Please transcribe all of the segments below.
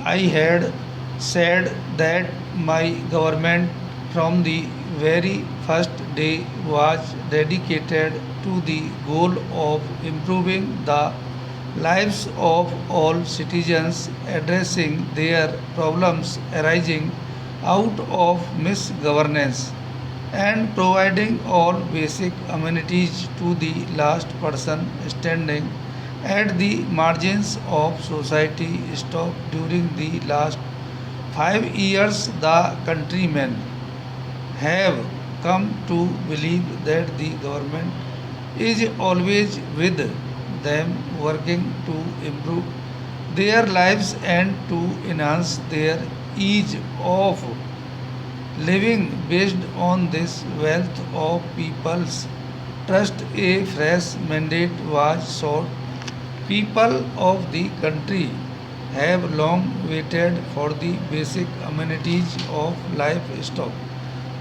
I had said that my government from the very first day was dedicated to the goal of improving the lives of all citizens, addressing their problems arising out of misgovernance, and providing all basic amenities to the last person standing at the margins of society. Stop during the last 5 years, the countrymen have come to believe that the government is always with them, working to improve their lives and to enhance their ease of living. Based on this wealth of people's trust, a fresh mandate was sought. People of the country have long waited for the basic amenities of livestock,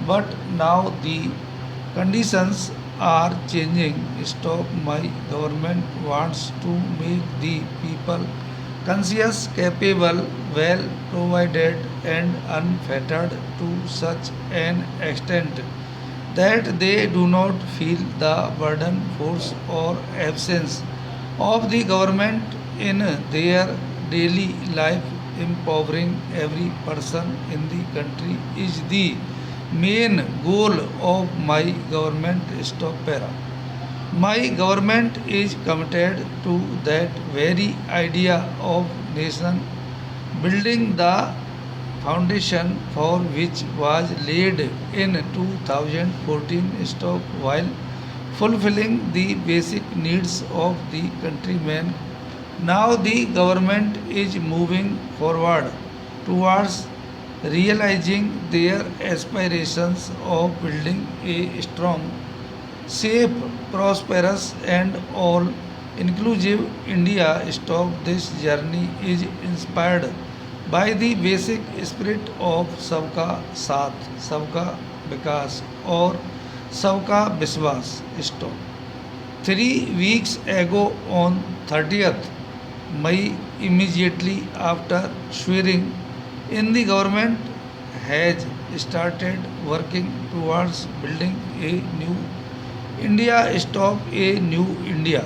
but now the conditions are changing. Stop. My government wants to make the people conscious, capable, well provided, and unfettered to such an extent that they do not feel the burden, force, or absence of the government in their daily life. Empowering every person in the country is the main goal of my government. Stop para. My government is committed to that very idea of nation building, the foundation for which was laid in 2014. Stop. While fulfilling the basic needs of the countrymen, now the government is moving forward towards realizing their aspirations of building a strong, safe, prosperous, and all inclusive India. Stop. This journey is inspired by the basic spirit of Sabka Saath, Sabka Vikas, or Sabka Biswas. Stop. 3 weeks ago, on 30th May, immediately after swearing in, the government has started working towards building a new India. Stop. A new India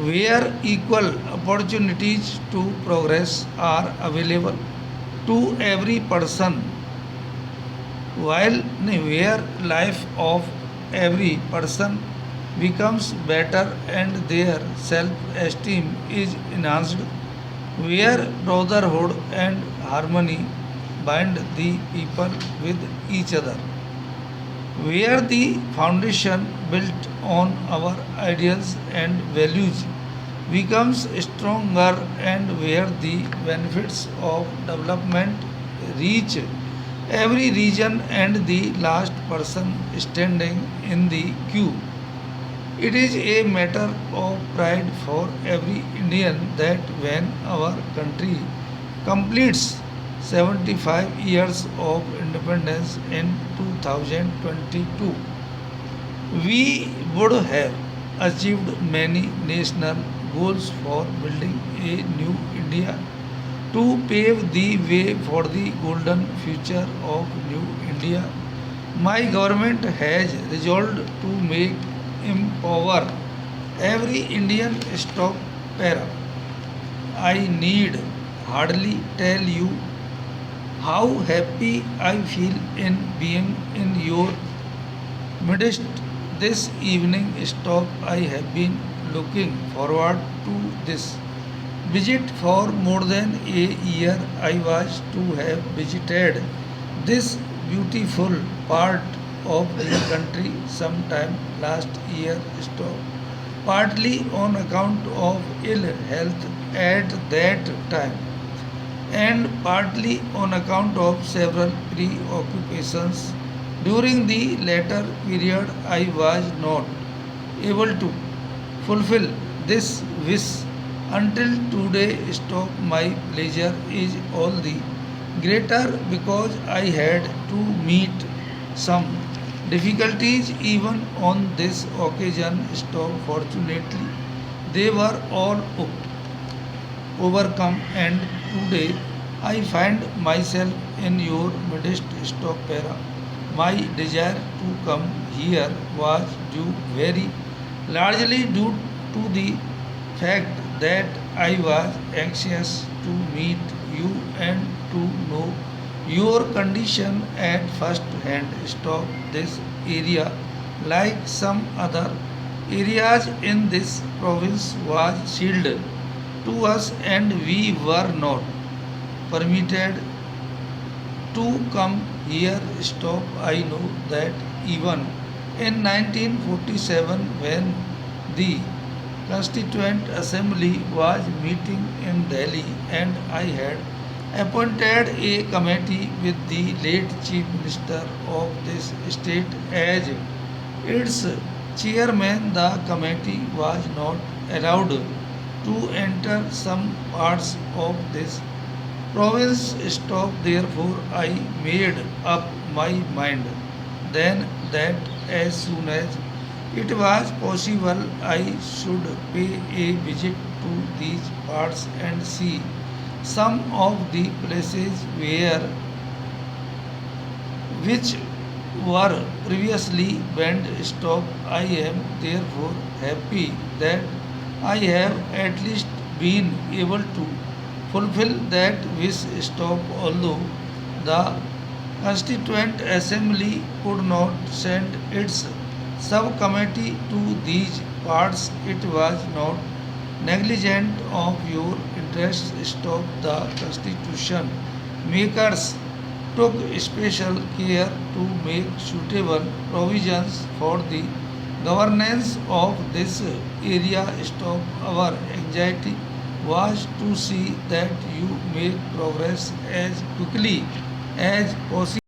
where equal opportunities to progress are available to every person, while where life of every person becomes better and their self-esteem is enhanced, where brotherhood and harmony bind the people with each other, where the foundation built on our ideals and values becomes stronger, and where the benefits of development reach every region and the last person standing in the queue. It is a matter of pride for every Indian that when our country completes 75 years of independence in 2022, we would have achieved many national goals for building a new India to pave the way for the golden future of New India. My government has resolved to make empower every Indian. Stock para. I need hardly tell you how happy I feel in being in your midst this evening. Stop. I have been looking forward to this visit for more than a year. I was to have visited this beautiful part of the country sometime last year. Stop. Partly on account of ill health at that time, and partly on account of several preoccupations. During the latter period, I was not able to fulfill this wish until today. Stop. My pleasure is all the greater because I had to meet some difficulties even on this occasion. Stop. Fortunately, they were all overcome, and today I find myself in your midst stop para. My desire to come here was due very largely due to the fact that I was anxious to meet you and to know your condition at first hand. Stop this area like some other areas in this province was sealed to us and we were not permitted to come here. Stop. I know that even in 1947 when the Constituent Assembly was meeting in Delhi and I had appointed a committee with the late Chief Minister of this state as its chairman, the committee was not allowed to enter some parts of this province. Stop. Therefore, I made up my mind then that as soon as it was possible, I should pay a visit to these parts and see some of the places where which were previously banned. Stop. I am therefore happy that I have at least been able to fulfill that wish. Stop. Although the Constituent Assembly could not send its subcommittee to these parts, it was not negligent of your interests. Stop. The Constitution makers took special care to make suitable provisions for the governance of this area. Stop. Our anxiety was to see that you make progress as quickly as possible.